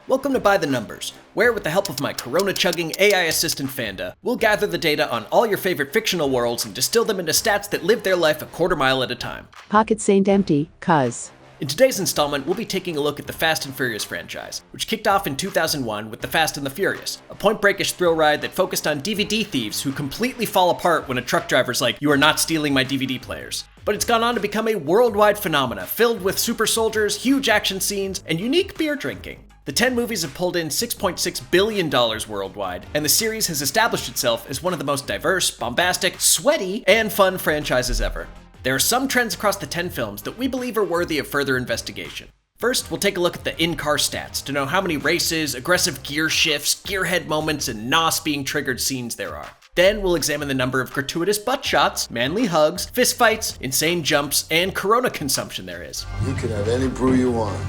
Welcome to By the Numbers, where with the help of my Corona-chugging AI assistant Fanda, we'll gather the data on all your favorite fictional worlds and distill them into stats that live their life a quarter mile at a time. Pockets ain't empty, cuz. In today's installment, we'll be taking a look at the Fast and Furious franchise, which kicked off in 2001 with The Fast and the Furious, a point-breakish thrill ride that focused on DVD thieves who completely fall apart when a truck driver's like, "You are not stealing my DVD players." But it's gone on to become a worldwide phenomena, filled with super soldiers, huge action scenes, and unique beer drinking. The 10 movies have pulled in $6.6 billion worldwide, and the series has established itself as one of the most diverse, bombastic, sweaty, and fun franchises ever. There are some trends across the 10 films that we believe are worthy of further investigation. First, we'll take a look at the in-car stats to know how many races, aggressive gear shifts, gearhead moments, and NOS being triggered scenes there are. Then we'll examine the number of gratuitous butt shots, manly hugs, fistfights, insane jumps, and Corona consumption there is. You can have any brew you want,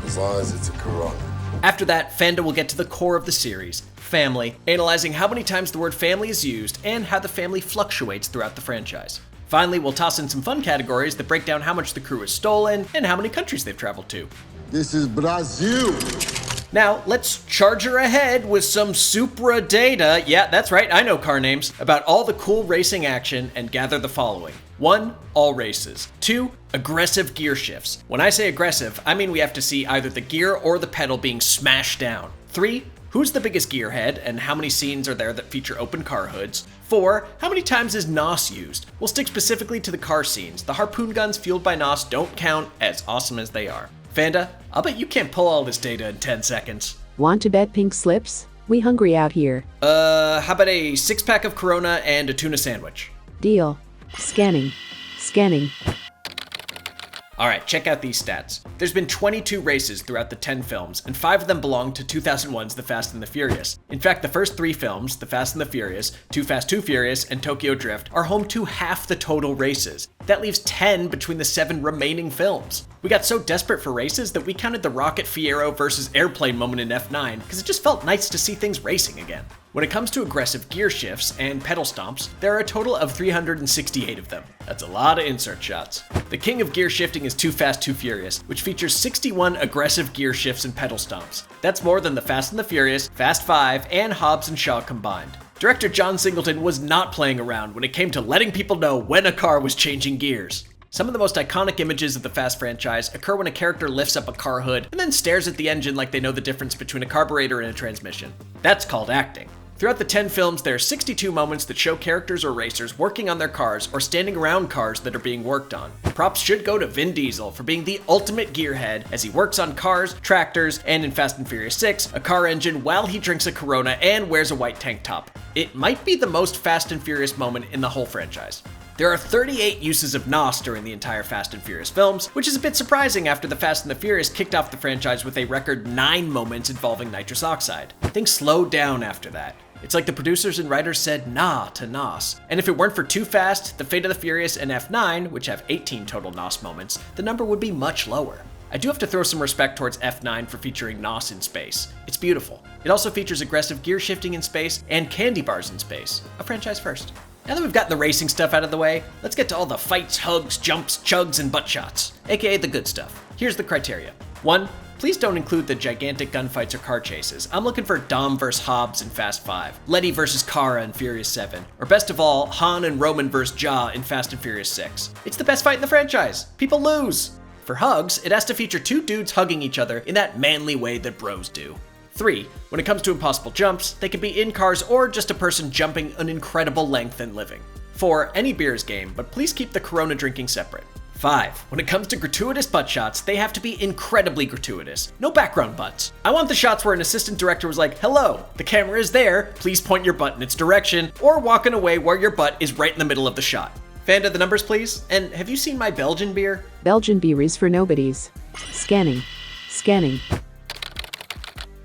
as long as it's a Corona. After that, Fanda will get to the core of the series, family, analyzing how many times the word family is used and how the family fluctuates throughout the franchise. Finally, we'll toss in some fun categories that break down how much the crew has stolen and how many countries they've traveled to. This is Brazil. Now, let's charge her ahead with some Supra data, yeah, that's right, I know car names, about all the cool racing action and gather the following. 1. All races. 2. Aggressive gear shifts. When I say aggressive, I mean we have to see either the gear or the pedal being smashed down. 3. Who's the biggest gearhead and how many scenes are there that feature open car hoods? 4. How many times is NOS used? We'll stick specifically to the car scenes. The harpoon guns fueled by NOS don't count, as awesome as they are. Fanda, I'll bet you can't pull all this data in 10 seconds. Want to bet pink slips? We hungry out here. How about a 6-pack of Corona and a tuna sandwich? Deal. Scanning. Alright, check out these stats. There's been 22 races throughout the 10 films, and 5 of them belong to 2001's The Fast and the Furious. In fact, the first 3 films, The Fast and the Furious, Too Fast, Too Furious, and Tokyo Drift, are home to half the total races. That leaves 10 between the 7 remaining films. We got so desperate for races that we counted the Rocket Fiero versus Airplane moment in F9, because it just felt nice to see things racing again. When it comes to aggressive gear shifts and pedal stomps, there are a total of 368 of them. That's a lot of insert shots. The king of gear shifting is Too Fast, Too Furious, which features 61 aggressive gear shifts and pedal stomps. That's more than The Fast and the Furious, Fast 5, and Hobbs and Shaw combined. Director John Singleton was not playing around when it came to letting people know when a car was changing gears. Some of the most iconic images of the Fast franchise occur when a character lifts up a car hood and then stares at the engine like they know the difference between a carburetor and a transmission. That's called acting. Throughout the 10 films, there are 62 moments that show characters or racers working on their cars or standing around cars that are being worked on. Props should go to Vin Diesel for being the ultimate gearhead as he works on cars, tractors, and in Fast and Furious 6, a car engine while he drinks a Corona and wears a white tank top. It might be the most Fast and Furious moment in the whole franchise. There are 38 uses of NOS during the entire Fast and Furious films, which is a bit surprising after The Fast and the Furious kicked off the franchise with a record 9 moments involving nitrous oxide. Things slowed down after that. It's like the producers and writers said nah to NOS. And if it weren't for Too Fast, The Fate of the Furious, and F9, which have 18 total NOS moments, the number would be much lower. I do have to throw some respect towards F9 for featuring NOS in space. It's beautiful. It also features aggressive gear shifting in space and candy bars in space. A franchise first. Now that we've gotten the racing stuff out of the way, let's get to all the fights, hugs, jumps, chugs, and butt shots, aka the good stuff. Here's the criteria. 1. Please don't include the gigantic gunfights or car chases. I'm looking for Dom vs. Hobbs in Fast 5, Letty vs. Kara in Furious 7, or best of all, Han and Roman vs. Ja in Fast and Furious 6. It's the best fight in the franchise. People lose. For hugs, it has to feature 2 dudes hugging each other in that manly way that bros do. 3. When it comes to impossible jumps, they can be in cars or just a person jumping an incredible length and living. 4. Any beer is game, but please keep the Corona drinking separate. 5. When it comes to gratuitous butt shots, they have to be incredibly gratuitous. No background butts. I want the shots where an assistant director was like, "Hello, the camera is there, please point your butt in its direction," or walking away where your butt is right in the middle of the shot. Fanda, the numbers please. And have you seen my Belgian beer? Belgian beer is for nobodies. Scanning.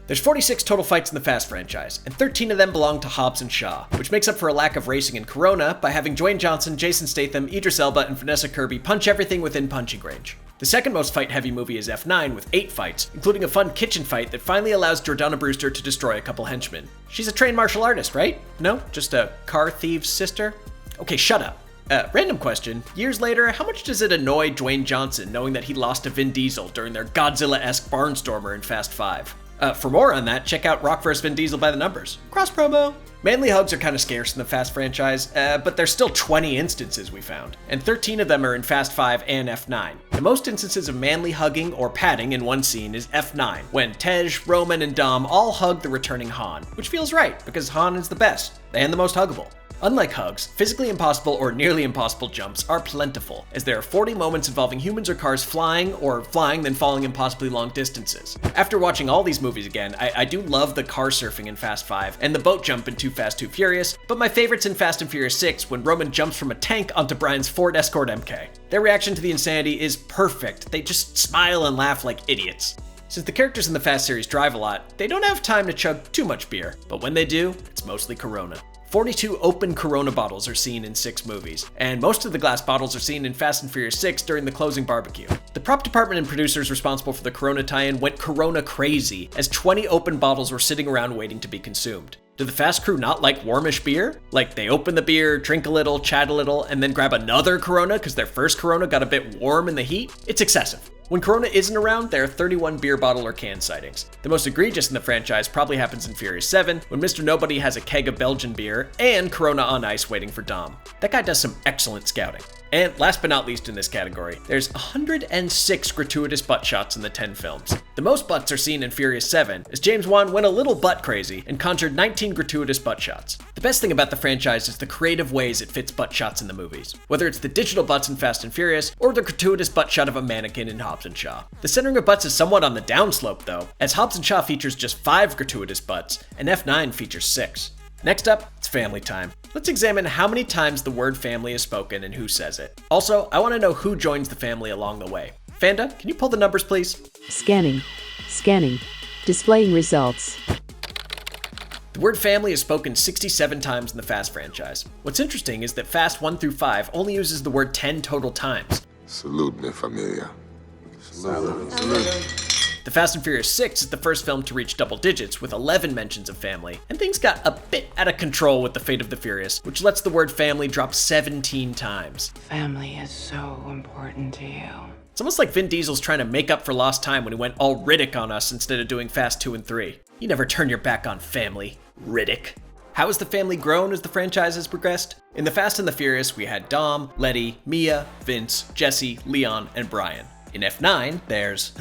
There's 46 total fights in the Fast franchise, and 13 of them belong to Hobbs and Shaw, which makes up for a lack of racing in Corona by having Dwayne Johnson, Jason Statham, Idris Elba, and Vanessa Kirby punch everything within punching range. The second most fight-heavy movie is F9 with 8 fights, including a fun kitchen fight that finally allows Jordana Brewster to destroy a couple henchmen. She's a trained martial artist, right? No? Just a car thief's sister? Okay, shut up. Random question. Years later, how much does it annoy Dwayne Johnson knowing that he lost to Vin Diesel during their Godzilla-esque barnstormer in Fast 5? For more on that, check out Rock vs. Vin Diesel by the Numbers. Cross promo! Manly hugs are kind of scarce in the Fast franchise, but there's still 20 instances we found, and 13 of them are in Fast 5 and F9. The most instances of manly hugging or patting in one scene is F9, when Tej, Roman, and Dom all hug the returning Han, which feels right, because Han is the best, and the most huggable. Unlike hugs, physically impossible or nearly impossible jumps are plentiful, as there are 40 moments involving humans or cars flying, or flying then falling impossibly long distances. After watching all these movies again, I do love the car surfing in Fast 5 and the boat jump in Too Fast, Too Furious, but my favorite's in Fast and Furious 6 when Roman jumps from a tank onto Brian's Ford Escort MK. Their reaction to the insanity is perfect. They just smile and laugh like idiots. Since the characters in the Fast series drive a lot, they don't have time to chug too much beer, but when they do, it's mostly Corona. 42 open Corona bottles are seen in 6 movies, and most of the glass bottles are seen in Fast and Furious 6 during the closing barbecue. The prop department and producers responsible for the Corona tie-in went Corona crazy, as 20 open bottles were sitting around waiting to be consumed. Do the Fast crew not like warmish beer? Like they open the beer, drink a little, chat a little, and then grab another Corona because their first Corona got a bit warm in the heat? It's excessive. When Corona isn't around, there are 31 beer bottle or can sightings. The most egregious in the franchise probably happens in Furious 7, when Mr. Nobody has a keg of Belgian beer and Corona on ice waiting for Dom. That guy does some excellent scouting. And last but not least in this category, there's 106 gratuitous butt shots in the 10 films. The most butts are seen in Furious 7, as James Wan went a little butt crazy and conjured 19 gratuitous butt shots. The best thing about the franchise is the creative ways it fits butt shots in the movies, whether it's the digital butts in Fast and Furious or the gratuitous butt shot of a mannequin in Hobbs and Shaw. The centering of butts is somewhat on the downslope though, as Hobbs and Shaw features just 5 gratuitous butts and F9 features 6. Next up, it's family time. Let's examine how many times the word family is spoken and who says it. Also, I want to know who joins the family along the way. Fanda, can you pull the numbers please? Scanning. Scanning. Displaying results. The word family is spoken 67 times in the Fast franchise. What's interesting is that Fast 1 through 5 only uses the word 10 total times. Salute, mi familia. Salute. The Fast and Furious 6 is the first film to reach double digits with 11 mentions of family, and things got a bit out of control with The Fate of the Furious, which lets the word family drop 17 times. Family is so important to you. It's almost like Vin Diesel's trying to make up for lost time when he went all Riddick on us instead of doing Fast 2 and 3. You never turn your back on family, Riddick. How has the family grown as the franchise has progressed? In The Fast and the Furious, we had Dom, Letty, Mia, Vince, Jesse, Leon, and Brian. In F9, there's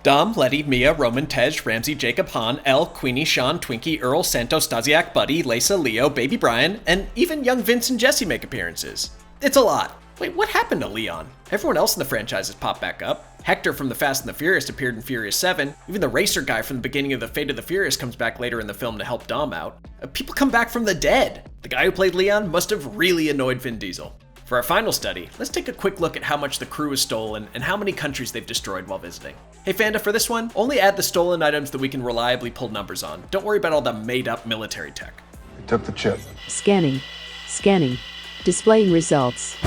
Dom, Letty, Mia, Roman, Tej, Ramsey, Jacob, Han, Elle, Queenie, Sean, Twinkie, Earl, Santos, Stasiak, Buddy, Lisa, Leo, Baby Brian, and even young Vince and Jesse make appearances. It's a lot. Wait, what happened to Leon? Everyone else in the franchise has popped back up. Hector from The Fast and the Furious appeared in Furious 7. Even the racer guy from the beginning of The Fate of the Furious comes back later in the film to help Dom out. People come back from the dead. The guy who played Leon must have really annoyed Vin Diesel. For our final study, let's take a quick look at how much the crew has stolen and how many countries they've destroyed while visiting. Hey Fanda, for this one, only add the stolen items that we can reliably pull numbers on. Don't worry about all the made-up military tech. We took the chip. Scanning. Scanning. Displaying results.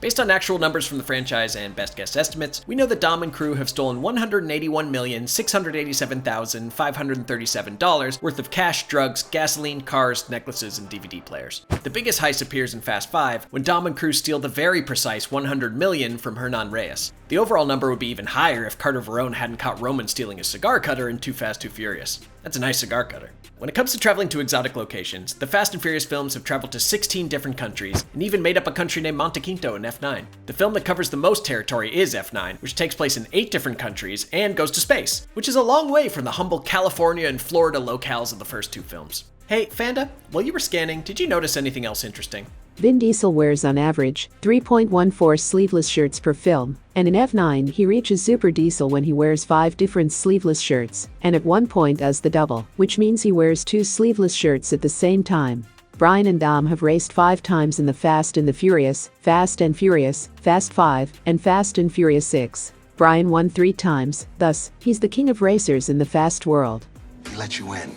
Based on actual numbers from the franchise and best guess estimates, we know that Dom and crew have stolen $181,687,537 worth of cash, drugs, gasoline, cars, necklaces, and DVD players. The biggest heist appears in Fast 5, when Dom and crew steal the very precise $100 million from Hernan Reyes. The overall number would be even higher if Carter Verone hadn't caught Roman stealing a cigar cutter in Too Fast, Too Furious. That's a nice cigar cutter. When it comes to traveling to exotic locations, the Fast and Furious films have traveled to 16 different countries, and even made up a country named Monte Quinto in F9. The film that covers the most territory is F9, which takes place in 8 different countries and goes to space, which is a long way from the humble California and Florida locales of the first 2 films. Hey, Fanda, while you were scanning, did you notice anything else interesting? Vin Diesel wears on average 3.14 sleeveless shirts per film, and in F9 he reaches Super Diesel when he wears 5 different sleeveless shirts, and at one point does the double, which means he wears 2 sleeveless shirts at the same time. Brian and Dom have raced 5 times in the Fast and the Furious, Fast and Furious, Fast 5, and Fast and Furious 6. Brian won 3 times, thus, he's the king of racers in the Fast world. He let you in.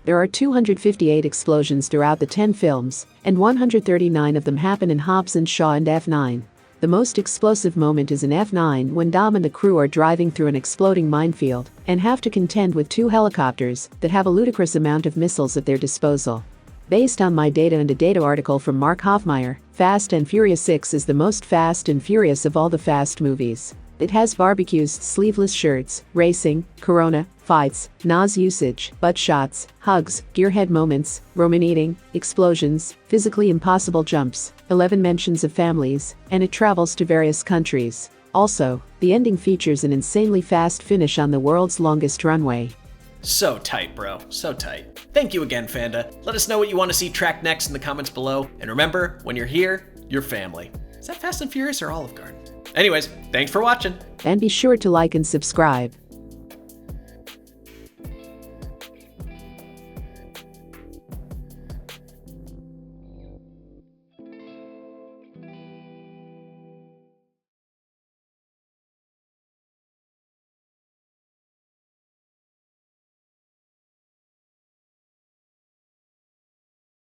There are 258 explosions throughout the 10 films, and 139 of them happen in Hobbs and Shaw and F9. The most explosive moment is in F9 when Dom and the crew are driving through an exploding minefield and have to contend with 2 helicopters that have a ludicrous amount of missiles at their disposal. Based on my data and a data article from Mark Hofmeyer, Fast and Furious 6 is the most fast and furious of all the fast movies. It has barbecues, sleeveless shirts, racing, corona, fights, NOS usage, butt shots, hugs, gearhead moments, Roman eating, explosions, physically impossible jumps, 11 mentions of families, and it travels to various countries. Also, the ending features an insanely fast finish on the world's longest runway. So tight, bro. So tight. Thank you again, Fanda. Let us know what you want to see tracked next in the comments below. And remember, when you're here, you're family. Is that Fast and Furious or Olive Garden? Anyways, thanks for watching. And be sure to like and subscribe.